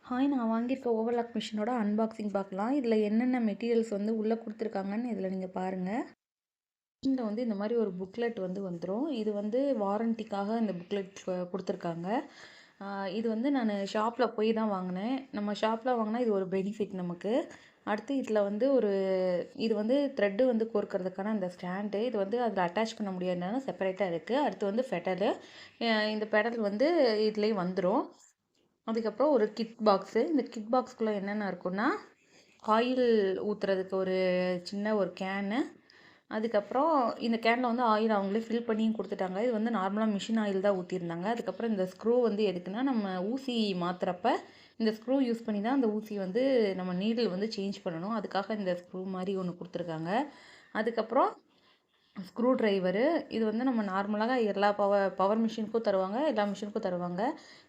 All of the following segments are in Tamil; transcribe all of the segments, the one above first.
ஹாய், நான் வாங்கியிருக்க ஓவர்லாக் மிஷினோட அன்பாக்சிங் பார்க்கலாம். இதில் என்னென்ன மெட்டீரியல்ஸ் வந்து உள்ளே குடுத்துருக்காங்கன்னு இதில் நீங்கள் பாருங்கள். இங்கே வந்து இந்த மாதிரி ஒரு புக்லெட் வந்து வந்துடும். இது வந்து வாரண்டிக்காக இந்த புக்லெட் குடுத்துருக்காங்க. இது வந்து நான் ஷாப்பில் போய் தான் வாங்கினேன். நம்ம ஷாப்பில் வாங்கினா இது ஒரு பெனிஃபிட் நமக்கு. அடுத்து இதில் வந்து இது வந்து த்ரெட்டு வந்து கோர்க்கறதுக்கான அந்த ஸ்டாண்டு. இது வந்து அதில் அட்டாச் பண்ண முடியாதுனால செப்பரேட்டாக இருக்குது. அடுத்து வந்து ஃபெடலு. இந்த பெடல் வந்து இதுலேயே வந்துடும். அதுக்கப்புறம் ஒரு கிட் பாக்ஸு. இந்த கிட் பாக்ஸ்குள்ளே என்னென்ன இருக்குன்னா, ஆயில் ஊற்றுறதுக்கு ஒரு சின்ன ஒரு கேனு. அதுக்கப்புறம் இந்த கேனில் வந்து ஆயில் அவங்களே ஃபில் பண்ணியும் கொடுத்துட்டாங்க. இது வந்து நார்மலாக மிஷின் ஆயில் தான் ஊற்றிருந்தாங்க. அதுக்கப்புறம் இந்த ஸ்க்ரூ வந்து எதுக்குன்னா, நம்ம ஊசி மாற்றுறப்ப இந்த ஸ்க்ரூ யூஸ் பண்ணி தான் அந்த ஊசி வந்து நம்ம நீடில் வந்து சேஞ்ச் பண்ணணும். அதுக்காக இந்த ஸ்க்ரூ மாதிரி ஒன்று கொடுத்துருக்காங்க. அதுக்கப்புறம் ஸ்க்ரூ ட்ரைவரு. இது வந்து நம்ம நார்மலாக எல்லா பவர் மிஷினுக்கும் தருவாங்க, எல்லா மிஷினுக்கும் தருவாங்க.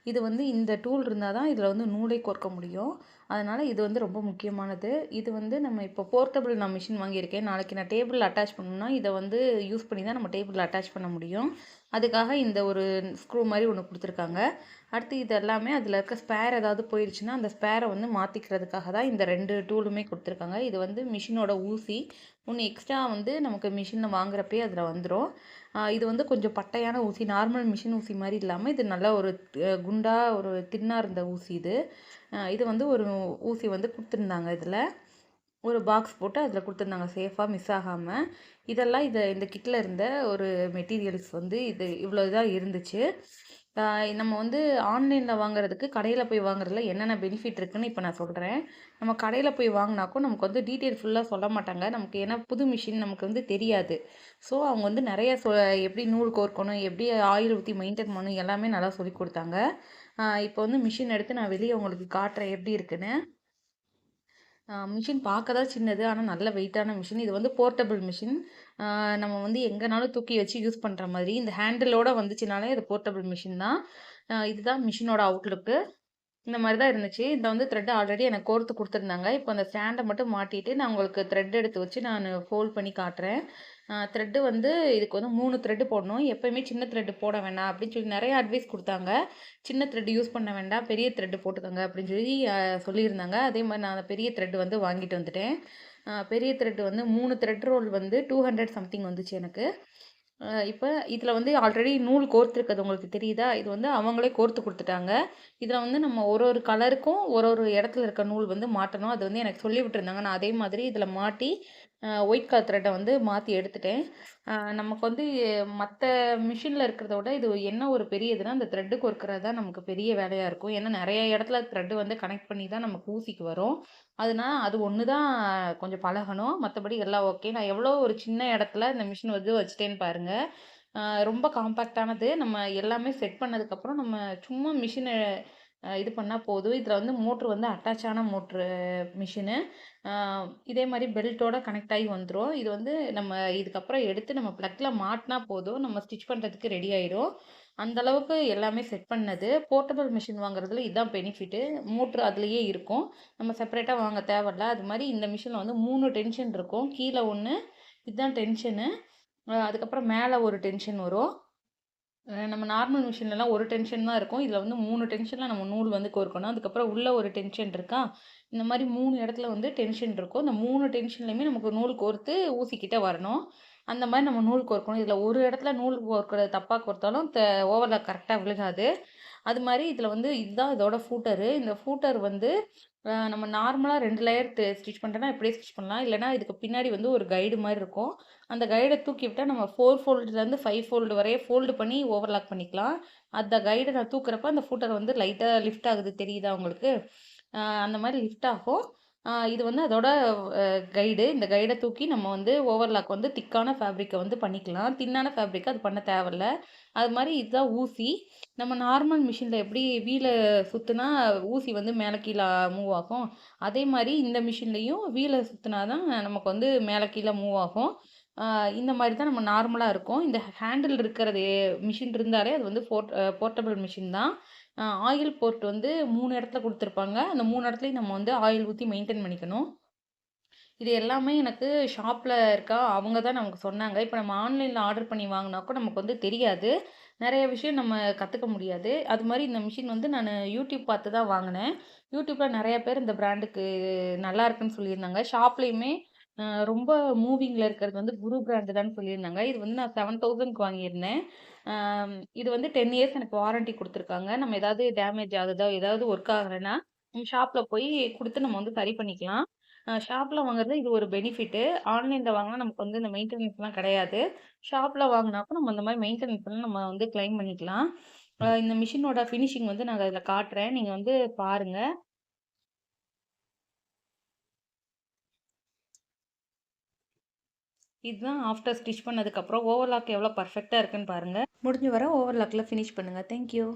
இது வந்து இந்த டூல் இருந்தால் தான் இதில் வந்து நூலே கோர்க்க முடியும். அதனால் இது வந்து ரொம்ப முக்கியமானது. இது வந்து நம்ம இப்போ போர்ட்டபிள் நான் மிஷின் வாங்கியிருக்கேன். நாளைக்கு நான் டேபிள் அட்டாச் பண்ணணும்னா இதை வந்து யூஸ் பண்ணி தான் நம்ம டேபிள் அட்டாச் பண்ண முடியும். அதுக்காக இந்த ஒரு ஸ்க்ரூ மாதிரி ஒன்று கொடுத்துருக்காங்க. அடுத்து இது எல்லாமே அதில் இருக்க ஸ்பேர் ஏதாவது போயிடுச்சுன்னா அந்த ஸ்பேரை வந்து மாற்றிக்கிறதுக்காக தான் இந்த 2 டூலுமே கொடுத்துருக்காங்க. இது வந்து மிஷினோட ஊசி. ஒன்று எக்ஸ்ட்ரா வந்து நமக்கு மிஷினில் வாங்குறப்பே அதில் வந்துடும். இது வந்து கொஞ்சம் பட்டையான ஊசி. நார்மல் மிஷின் ஊசி மாதிரி இல்லாமல் இது நல்லா ஒரு குண்டாக ஒரு தின்னாக இருந்த ஊசி இது. இது வந்து ஒரு ஊசி வந்து கொடுத்துருந்தாங்க. இதில் ஒரு பாக்ஸ் போட்டு அதில் கொடுத்துருந்தாங்க, சேஃபாக மிஸ் ஆகாமல். இதெல்லாம் இந்த கிட்டில் இருந்த ஒரு மெட்டீரியல்ஸ் வந்து இவ்வளோ இதாக இருந்துச்சு. நம்ம வந்து ஆன்லைனில் வாங்குறதுக்கு கடையில் போய் வாங்குறதுல என்னென்ன பெனிஃபிட் இருக்குன்னு இப்போ நான் சொல்கிறேன். நம்ம கடையில் போய் வாங்கினாக்கும் நமக்கு வந்து டீட்டெயில் ஃபுல்லாக சொல்ல மாட்டாங்க. நமக்கு ஏன்னா புது மிஷின் நமக்கு வந்து தெரியாது. ஸோ அவங்க வந்து நிறைய எப்படி நூல் கோர்க்கணும், எப்படி ஆயில் ஊற்றி மெயின்டைன் பண்ணணும் எல்லாமே நல்லா சொல்லி கொடுத்தாங்க. இப்போ வந்து மிஷின் எடுத்து நான் வெளியே உங்களுக்கு காட்டுறேன் எப்படி இருக்குன்னு. மிஷின் பார்க்க தான் சின்னது, ஆனால் நல்ல வெயிட்டான மிஷின். இது வந்து போர்ட்டபிள் மிஷின். நம்ம வந்து எங்கேனாலும் தூக்கி வச்சு யூஸ் பண்ணுற மாதிரி. இந்த ஹேண்டிலோட வந்துச்சுனாலே இது போர்ட்டபிள் மிஷின் தான். இதுதான் மிஷினோட அவுட்லுக்கு. இந்த மாதிரி தான் இருந்துச்சு. இதில் வந்து த்ரெட் ஆல்ரெடி எனக்கு கோர்த்து கொடுத்துருந்தாங்க. இப்போ அந்த ஸ்டாண்டை மட்டும் மாட்டிட்டு நான் உங்களுக்கு த்ரெட் எடுத்து வச்சு நான் ஃபோல்ட் பண்ணி காட்டுறேன். த்ரெட்டு வந்து இதுக்கு வந்து 3 த்ரெட்டு போடணும். எப்போயுமே சின்ன த்ரெட்டு போட வேண்டாம் அப்படின்னு சொல்லி நிறைய அட்வைஸ் கொடுத்தாங்க. சின்ன த்ரெட் யூஸ் பண்ண வேண்டாம், பெரிய த்ரெட்டு போட்டுக்கோங்க அப்படின்னு சொல்லி சொல்லியிருந்தாங்க. அதே மாதிரி நான் அந்த பெரிய த்ரெட் வந்து வாங்கிட்டு வந்துட்டேன். பெரிய த்ரெட் வந்து 3 த்ரெட் ரோல் வந்து 200 சம்திங் வந்துச்சு எனக்கு. இப்போ இதில் வந்து ஆல்ரெடி நூல் கோர்த்துருக்கிறது உங்களுக்கு தெரியுதா? இது வந்து அவங்களே கோர்த்து கொடுத்துட்டாங்க. இதில் வந்து நம்ம ஒரு ஒரு கலருக்கும் ஒரு ஒரு இடத்துல இருக்க நூல் வந்து மாட்டணும். அது வந்து எனக்கு சொல்லி விட்டுருந்தாங்க. நான் அதே மாதிரி இதில் மாட்டி ஒயிட் கலர் த்ரெட்டை வந்து மாற்றி எடுத்துட்டேன். நமக்கு வந்து மற்ற மிஷினில் இருக்கிறத விட இது என்ன ஒரு பெரிய இதுனா, அந்த த்ரெட்டு கோர்க்கிறது தான் நமக்கு பெரிய வேலையாக இருக்கும். ஏன்னா நிறைய இடத்துல த்ரெட்டு வந்து கனெக்ட் பண்ணி தான் நமக்கு ஊசிக்கு வரும். அதனால அது ஒன்று தான் கொஞ்சம் பழகணும். மற்றபடி எல்லாம் ஓகே. நான் எவ்வளோ ஒரு சின்ன இடத்துல இந்த மிஷின் வந்து வச்சுட்டேன்னு பாருங்க. ரொம்ப காம்பேக்டானது. நம்ம எல்லாமே செட் பண்ணதுக்கப்புறம் நம்ம சும்மா மிஷினை இது பண்ணால் போதும். இதில் வந்து மோட்ரு வந்து அட்டாச் ஆன மோட்ரு மிஷினு. இதே மாதிரி பெல்ட்டோட கனெக்ட் ஆகி வந்துடும். இது வந்து நம்ம இதுக்கப்புறம் எடுத்து நம்ம ப்ளக்கில் மாட்டினா போதும், நம்ம ஸ்டிச் பண்ணுறதுக்கு ரெடி ஆயிடும். அந்த அளவுக்கு எல்லாமே செட் பண்ணது. போர்ட்டபிள் மிஷின் வாங்குறதுல இதுதான் பெனிஃபிட்டு. மோட்ரு அதுலேயே இருக்கும். நம்ம செப்பரேட்டாக வாங்க தேவையில்ல. அது மாதிரி இந்த மிஷினில் வந்து 3 டென்ஷன் இருக்கும். கீழே ஒன்று, இதுதான் டென்ஷனு. அதுக்கப்புறம் மேலே ஒரு டென்ஷன் வரும். நம்ம நார்மல் மிஷின்லலாம் ஒரு டென்ஷன் தான் இருக்கும். இதில் வந்து 3 டென்ஷனில் நம்ம நூல் வந்து கோர்க்கணும். அதுக்கப்புறம் உள்ள ஒரு டென்ஷன் இருக்கா, இந்த மாதிரி 3 இடத்துல வந்து டென்ஷன் இருக்கும். இந்த 3 டென்ஷன்லையுமே நமக்கு நூல் கோர்த்து ஊசிக்கிட்ட வரணும். அந்த மாதிரி நம்ம நூல் கோர்க்கணும். இதில் ஒரு இடத்துல நூல் கோர்க்கிறது தப்பாக கோர்த்தாலும் ஓவர்லாக் கரெக்டாக விழுகாது. அது மாதிரி இதில் வந்து இதுதான் இதோட ஃபூட்டரு. இந்த ஃபூட்டர் வந்து நம்ம நார்மலாக 2 லேயர் ஸ்டிச் பண்ணுறோன்னா இப்படியே ஸ்டிச் பண்ணலாம். இல்லைனா இதுக்கு பின்னாடி வந்து ஒரு கைடு மாதிரி இருக்கும். அந்த கைடை தூக்கி விட்டால் நம்ம 4 ஃபோல்டுலேருந்து 5 ஃபோல்டு வரைய ஃபோல்டு பண்ணி ஓவர்லாக் பண்ணிக்கலாம். அந்த கைடை நான் தூக்குறப்ப அந்த ஃபூட்டர் வந்து லைட்டாக லிஃப்ட் ஆகுது, தெரியுதா உங்களுக்கு? அந்த மாதிரி லிஃப்ட் ஆகும். இது வந்து அதோட கைடு. இந்த கைடை தூக்கி நம்ம வந்து ஓவர்லாக் வந்து திக்கான ஃபேப்ரிக்கை வந்து பண்ணிக்கலாம். தின்னான ஃபேப்ரிக்கை அது பண்ண தேவையில்ல. அது மாதிரி இதுதான் ஊசி. நம்ம நார்மல் மிஷினில் எப்படி வீலை சுற்றுனா ஊசி வந்து மேலே கீழே மூவ் ஆகும், அதே மாதிரி இந்த மிஷின்லேயும் வீலை சுற்றினா தான் நமக்கு வந்து மேலே கீழே மூவ் ஆகும். இந்த மாதிரி தான் நம்ம நார்மலாக இருக்கும். இந்த ஹேண்டில் இருக்கிறது மிஷின் இருந்தாலே அது வந்து போர்ட்டபிள் மிஷின் தான். ஆயில் போர்ட் வந்து 3 இடத்துல கொடுத்துருப்பாங்க. அந்த 3 இடத்துலையும் நம்ம வந்து ஆயில் ஊற்றி மெயின்டைன் பண்ணிக்கணும். இது எல்லாமே எனக்கு ஷாப்பில் இருக்கா அவங்க தான் நமக்கு சொன்னாங்க. இப்போ நம்ம ஆன்லைனில் ஆர்டர் பண்ணி வாங்கினாக்கா நமக்கு வந்து தெரியாது. நெறைய விஷயம் நம்ம கத்துக்க முடியாது. அது மாரி இந்த மிஷின் வந்து நானு யூடியூப் பார்த்து தான் வாங்குனேன். யூடியூப்ல நெறைய பேர் இந்த பிராண்டுக்கு நல்லா இருக்குன்னு சொல்லியிருந்தாங்க. ஷாப்லயுமே ரொம்ப மூவிங்ல இருக்கிறது வந்து குரு பிராண்ட் தான் சொல்லியிருந்தாங்க. இது வந்து நான் 7000க்கு வாங்கியிருந்தேன். இது வந்து 10 இயர்ஸ் எனக்கு வாரண்டி குடுத்துருக்காங்க. நம்ம ஏதாவது டேமேஜ் ஆகுதா, ஏதாவது ஒர்க் ஆகலன்னா, ஷாப்ல போய் குடுத்து நம்ம வந்து சரி பண்ணிக்கலாம். ஷாப்ல வாங்குறது இது ஒரு பெனிஃபிட்டு. ஆன்லைன்ல வாங்குனா நமக்கு வந்து இந்த மெயின்டெனன்ஸ்லாம் கிடையாது. ஷாப்ல வாங்குனாக்கும் நம்ம இந்த மாரி மெயின்டெனன்ஸ்லாம் நம்ம வந்து கிளைம் பண்ணிக்கலாம். இந்த மிஷினோட ஃபினிஷிங் வந்து நான் அதில காட்டுறேன். நீங்க வந்து பாருங்க. இதுதான் ஆஃப்டர் ஸ்டிச் பண்ணதுக்கப்புறம் ஓவர்லாக் எவ்வளோ பெர்ஃபெக்ட்டா இருக்குன்னு பாருங்க. முடிஞ்ச வரை ஓவர்லாக்ல ஃபினிஷ் பண்ணுங்க. Thank you.